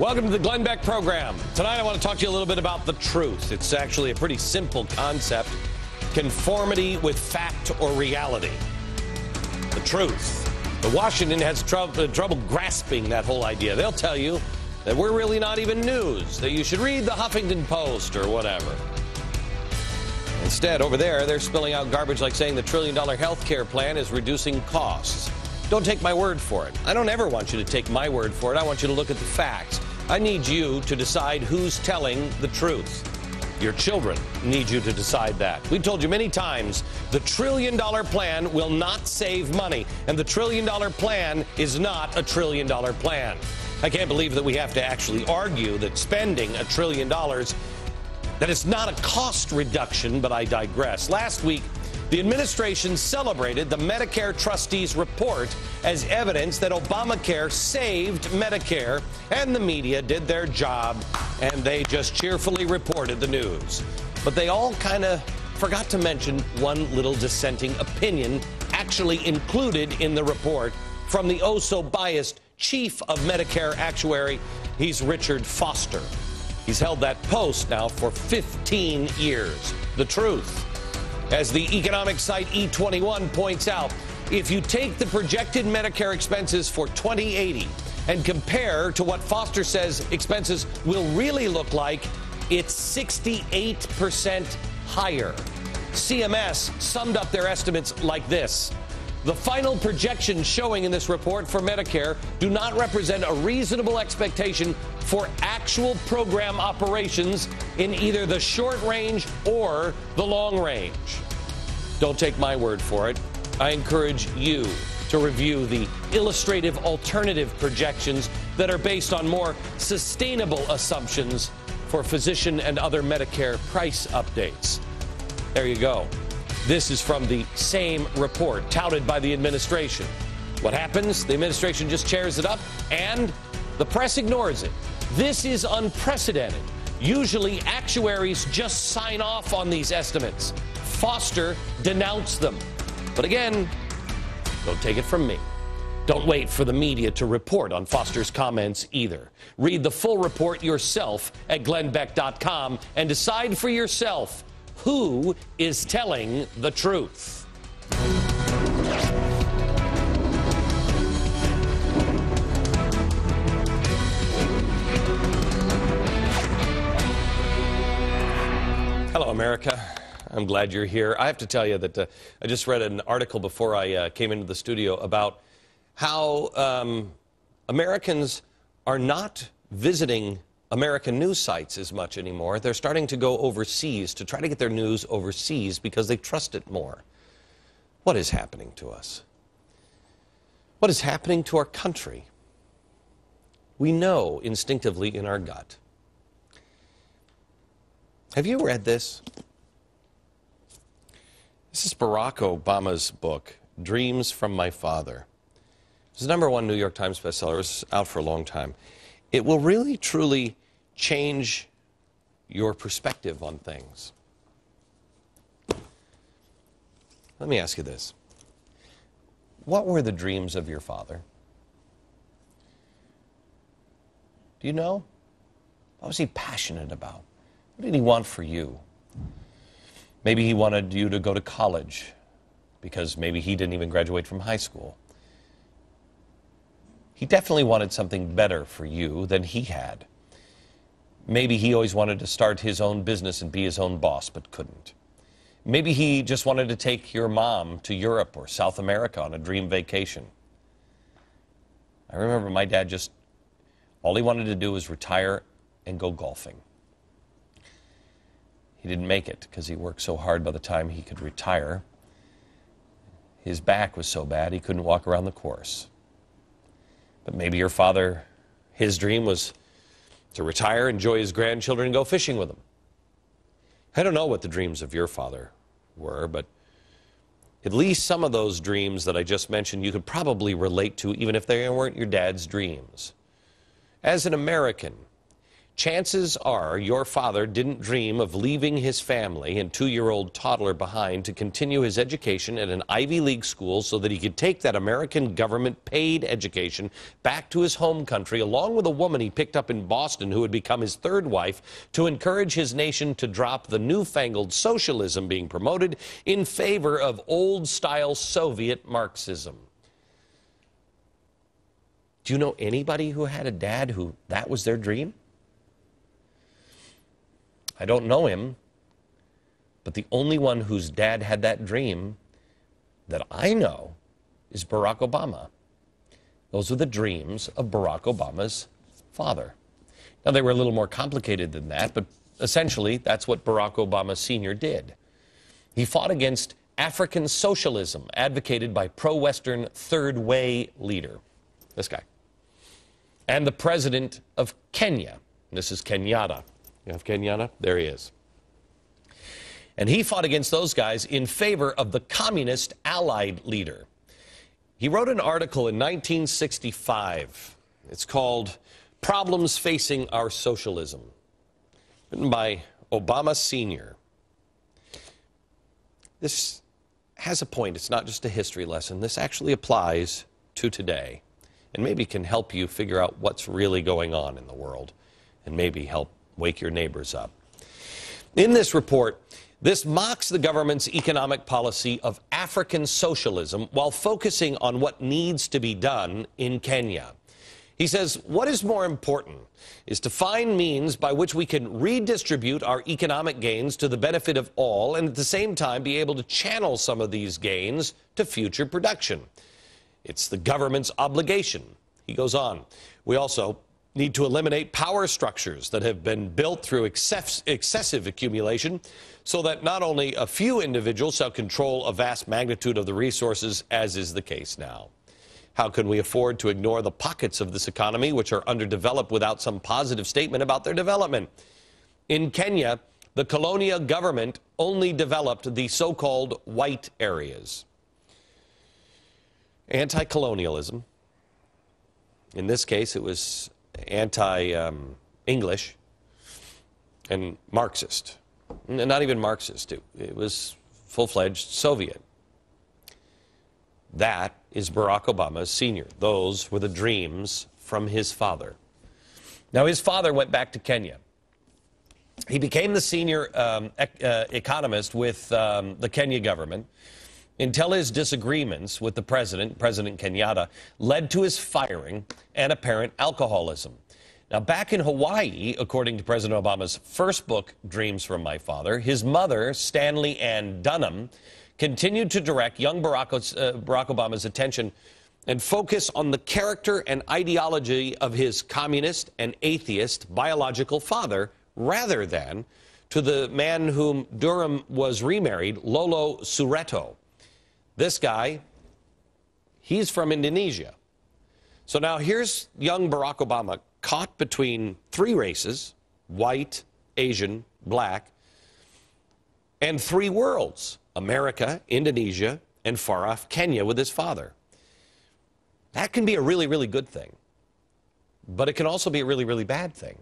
Welcome to the Glenn Beck program. Tonight I want to talk to you a little bit about the truth. It's actually a pretty simple concept. Conformity with fact or reality. The truth. But Washington has trouble grasping that whole idea. They'll tell you that we're really not even news, that you should read the Huffington Post or whatever. Instead, over there, they're spilling out garbage like saying the $1 trillion health care plan is reducing costs. Don't take my word for it. I don't ever want you to take my word for it. I want you to look at the facts. I need you to decide who's telling the truth. Your children need you to decide that. We told you many times the $1 trillion plan will not save money, and the $1 trillion plan is not a $1 trillion plan. I can't believe that we have to actually argue that spending $1 trillion, that it's not a cost reduction, but I digress. Last week, the administration celebrated the Medicare trustees' report as evidence that Obamacare saved Medicare, and the media did their job, and they just cheerfully reported the news. But they all kind of forgot to mention one little dissenting opinion actually included in the report from the oh-so-biased chief of Medicare actuary. He's Richard Foster. He's held that post now for 15 years. The truth. As the economic site E21 points out, if you take the projected Medicare expenses for 2080 and compare to what Foster says expenses will really look like, it's 68% higher. CMS summed up their estimates like this. The final projections showing in this report for Medicare do not represent a reasonable expectation for actual program operations in either the short range or the long range. Don't take my word for it. I encourage you to review the illustrative alternative projections that are based on more sustainable assumptions for physician and other Medicare price updates. There you go. This is from the same report touted by the administration. What happens? The administration just chairs it up and the press ignores it. This is unprecedented. Usually actuaries just sign off on these estimates. Foster denounced them. But again, don't take it from me. Don't wait for the media to report on Foster's comments either. Read the full report yourself at glennbeck.com and decide for yourself who is telling the truth. Hello, America. I'm glad you're here. I have to tell you that I just read an article before I came into the studio about how Americans are not visiting American news sites as much anymore. They're starting to go overseas to try to get their news overseas because they trust it more. What is happening to us? What is happening to our country? We know instinctively in our gut. Have you read this? This is Barack Obama's book, Dreams from My Father. It's the #1 New York Times bestseller. It was out for a long time. It will really, truly change your perspective on things. Let me ask you this. What were the dreams of your father? Do you know? What was he passionate about? What did he want for you? Maybe he wanted you to go to college because maybe he didn't even graduate from high school. He definitely wanted something better for you than he had. Maybe he always wanted to start his own business and be his own boss, but couldn't. Maybe he just wanted to take your mom to Europe or South America on a dream vacation. I remember my dad all he wanted to do was retire and go golfing. He didn't make it because he worked so hard by the time he could retire. His back was so bad he couldn't walk around the course. But maybe your father, his dream was to retire, enjoy his grandchildren, and go fishing with them. I don't know what the dreams of your father were, but at least some of those dreams that I just mentioned you could probably relate to, even if they weren't your dad's dreams. As an American, Chances are your father didn't dream of leaving his family and 2-year-old toddler behind to continue his education at an Ivy League school so that he could take that American government-paid education back to his home country, along with a woman he picked up in Boston who would become his third wife, to encourage his nation to drop the newfangled socialism being promoted in favor of old-style Soviet Marxism. Do you know anybody who had a dad who that was their dream? I don't know him, but the only one whose dad had that dream that I know is Barack Obama. Those were the dreams of Barack Obama's father. Now, they were a little more complicated than that, but essentially that's what Barack Obama Sr. did. He fought against African socialism advocated by pro-Western Third Way leader, this guy, and the president of Kenya. This is Kenyatta. You have Kenyatta? There he is. And he fought against those guys in favor of the communist allied leader. He wrote an article in 1965. It's called Problems Facing Our Socialism, written by Obama Sr. This has a point. It's not just a history lesson. This actually applies to today and maybe can help you figure out what's really going on in the world and maybe help wake your neighbors up. In this report, this mocks the government's economic policy of African socialism while focusing on what needs to be done in Kenya. He says, what is more important is to find means by which we can redistribute our economic gains to the benefit of all and at the same time be able to channel some of these gains to future production. It's the government's obligation. He goes on, we also need to eliminate power structures that have been built through excessive accumulation so that not only a few individuals shall control a vast magnitude of the resources, as is the case now. How can we afford to ignore the pockets of this economy which are underdeveloped without some positive statement about their development? In Kenya, the colonial government only developed the so-called white areas. Anti-colonialism, in this case it was anti-English and Marxist. Not even Marxist. It was full-fledged Soviet. That is Barack Obama Sr. Those were the dreams from his father. Now, his father went back to Kenya. He became the senior economist with the Kenya government until his disagreements with the President Kenyatta, led to his firing and apparent alcoholism. Now, back in Hawaii, according to President Obama's first book, Dreams from My Father, his mother, Stanley Ann Dunham, continued to direct young Barack Obama's attention and focus on the character and ideology of his communist and atheist biological father, rather than to the man whom Durham was remarried, Lolo Sureto. This guy, he's from Indonesia. So now here's young Barack Obama caught between three races, white, Asian, black, and three worlds, America, Indonesia, and far-off Kenya with his father. That can be a really, really good thing. But it can also be a really, really bad thing.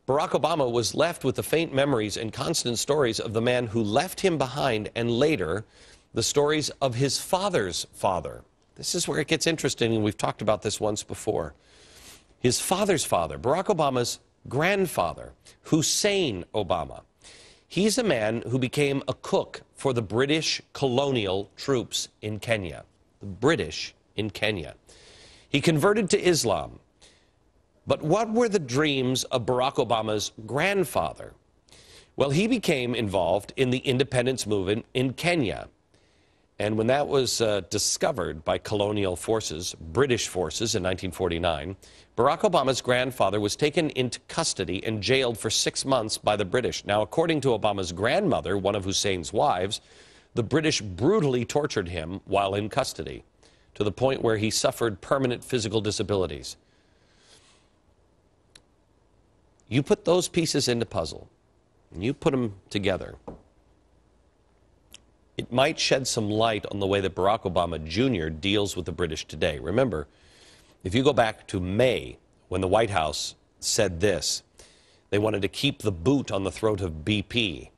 Barack Obama was left with the faint memories and constant stories of the man who left him behind, and later, the stories of his father's father. This is where it gets interesting, and we've talked about this once before. His father's father, Barack Obama's grandfather, Hussein Obama. He's a man who became a cook for the British colonial troops in Kenya. The British in Kenya. He converted to Islam. But what were the dreams of Barack Obama's grandfather? Well, he became involved in the independence movement in Kenya. And when that was discovered by colonial forces, British forces in 1949, Barack Obama's grandfather was taken into custody and jailed for 6 months by the British. Now, according to Obama's grandmother, one of Hussein's wives, the British brutally tortured him while in custody, to the point where he suffered permanent physical disabilities. You put those pieces in the puzzle, and you put them together, it might shed some light on the way that Barack Obama Jr. deals with the British today. Remember, if you go back to May, when the White House said this. They wanted to keep the boot on the throat of BP.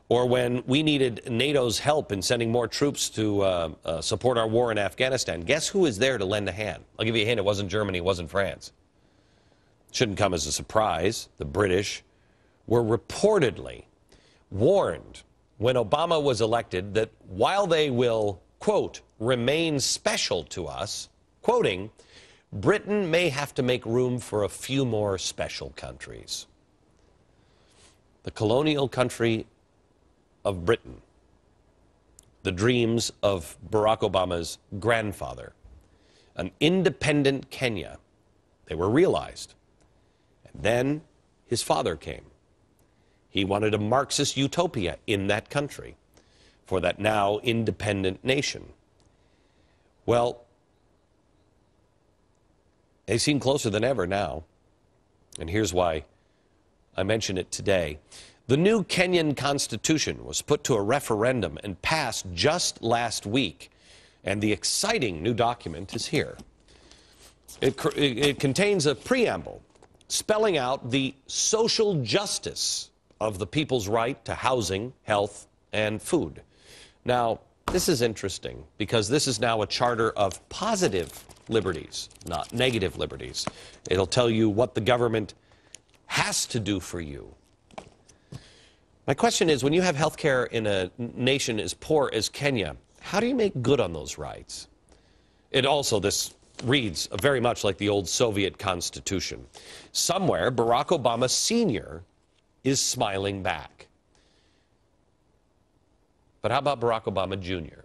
Or when we needed NATO's help in sending more troops to support our war in Afghanistan, guess who was there to lend a hand? I'll give you a hint. It wasn't Germany. It wasn't France. Shouldn't come as a surprise. The British were reportedly warned when Obama was elected that while they will, quote, remain special to us, quoting, Britain may have to make room for a few more special countries. The colonial country of Britain, the dreams of Barack Obama's grandfather, an independent Kenya, they were realized. And then his father came. He wanted a Marxist utopia in that country for that now independent nation. Well, they seem closer than ever now. And here's why I mention it today. The new Kenyan constitution was put to a referendum and passed just last week. And the exciting new document is here. It contains a preamble spelling out the social justice of the people's right to housing, health, and food. Now, this is interesting because this is now a charter of positive liberties, not negative liberties. It'll tell you what the government has to do for you. My question is, when you have health care in a nation as poor as Kenya, how do you make good on those rights? It also, this reads very much like the old Soviet Constitution. Somewhere, Barack Obama Sr. is smiling back. But how about Barack Obama Jr.,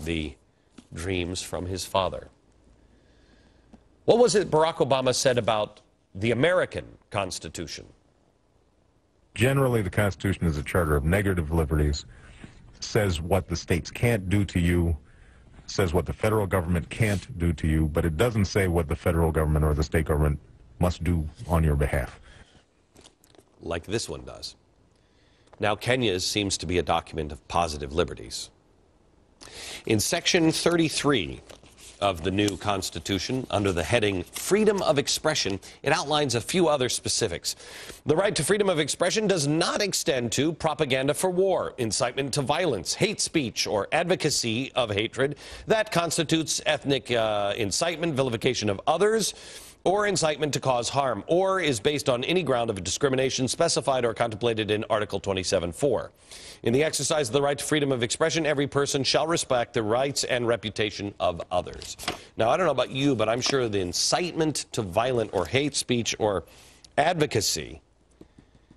the dreams from his father? What was it Barack Obama said about the American Constitution? Generally, the Constitution is a charter of negative liberties, says what the states can't do to you, says what the federal government can't do to you, but it doesn't say what the federal government or the state government must do on your behalf. Like this one does. Now, Kenya's seems to be a document of positive liberties. In Section 33 of the new Constitution, under the heading Freedom of Expression, it outlines a few other specifics. The right to freedom of expression does not extend to propaganda for war, incitement to violence, hate speech, or advocacy of hatred that constitutes ethnic incitement, vilification of others, or incitement to cause harm, or is based on any ground of discrimination specified or contemplated in Article 27(4). In the exercise of the right to freedom of expression, every person shall respect the rights and reputation of others. Now, I don't know about you, but I'm sure the incitement to violent or hate speech or advocacy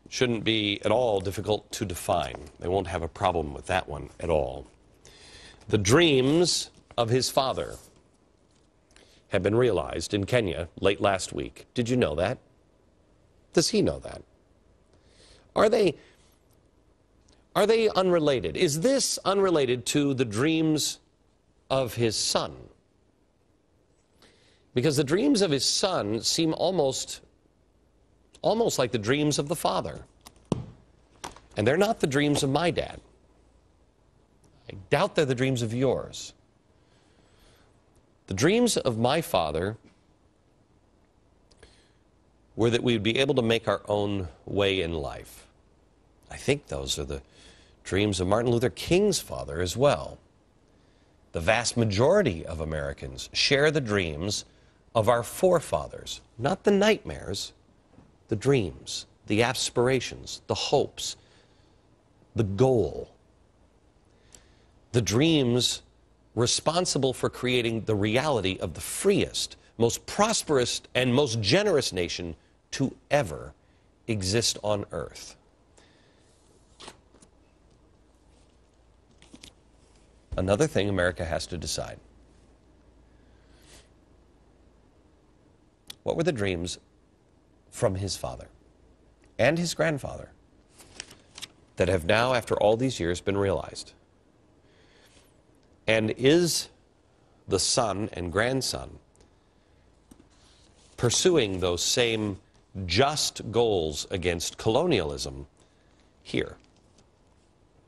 shouldn't be at all difficult to define. They won't have a problem with that one at all. The dreams of his father have been realized in Kenya late last week. Did you know that? Does he know that? Are they unrelated? Is this unrelated to the dreams of his son? Because the dreams of his son seem almost like the dreams of the father. And they're not the dreams of my dad. I doubt they're the dreams of yours. The dreams of my father were that we'd be able to make our own way in life. I think those are the dreams of Martin Luther King's father as well. The vast majority of Americans share the dreams of our forefathers, not the nightmares, the dreams, the aspirations, the hopes, the goal. The dreams responsible for creating the reality of the freest, most prosperous, and most generous nation to ever exist on earth. Another thing America has to decide. What were the dreams from his father and his grandfather that have now, after all these years, been realized? And is the son and grandson pursuing those same just goals against colonialism here?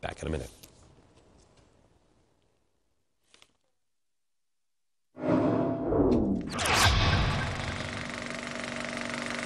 Back in a minute.